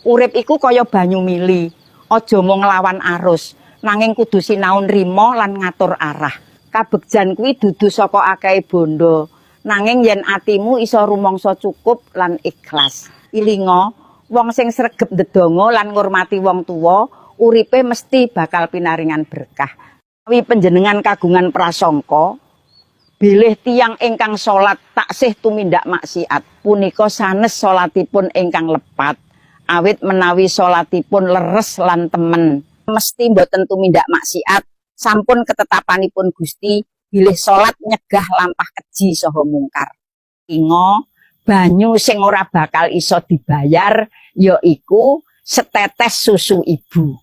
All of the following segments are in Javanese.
Urip iku kaya banyu mili, aja mung nglawan arus, nanging kudu sinau nrimo lan ngatur arah. Kabegjan kuwi dudu saka akehe bondo, nanging yen atimu iso rumangsa cukup lan ikhlas. Ilinga, wong sing sregep ndedonga lan ngurmati wong tuwa, uripe mesti bakal pinaringan berkah. Wi panjenengan kagungan prasangka, bilih tiyang ingkang salat taksih tumindak maksiat, punika sanes salatipun ingkang lepat. Awit menawi salatipun leres lan temen, mesti mboten tumindak maksiat, sampun ketetapanipun Gusti, bilih salat nyegah lampah keji saha mungkar. Inga, banyu sing ora bakal iso dibayar yaiku setetes susu ibu.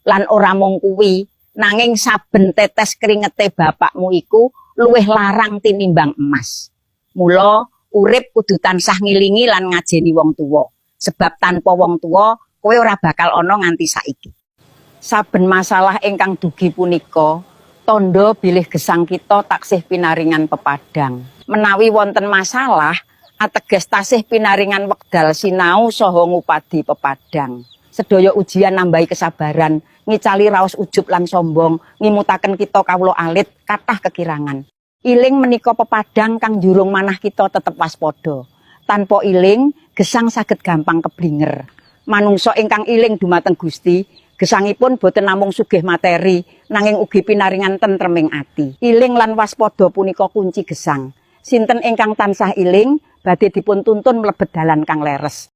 Lan ora mung kuwi, nanging saben tetes kringete bapakmu iku luwih larang tinimbang emas. Mula urip kudu tansah ngilingi lan ngajeni wong tuwa. Sebab tanpa wong tuwa kowe ora bakal ana nganti saiki. Saben masalah ingkang dugi punika tandha bilih gesang kita taksih pinaringan pepadang. Menawi wonten masalah ateges tasih pinaringan wekdal sinau saha ngupadi pepadang. Sedaya ujian nambahi kesabaran, ngicali raos ujub lan sombong, ngimutaken kita kawula alit kathah kekirangan. Iling menika pepadang kang jurung manah kita tetep waspada. Tanpa iling, gesang saged gampang keblinger. Manungsa ingkang iling dumateng Gusti, gesangipun boten namung sugih materi, nanging ugi pinaringan tentreming ati. Iling lan waspada punika kunci gesang. Sinten ingkang tansah iling, badhe dipun tuntun mlebet dalan kang leres.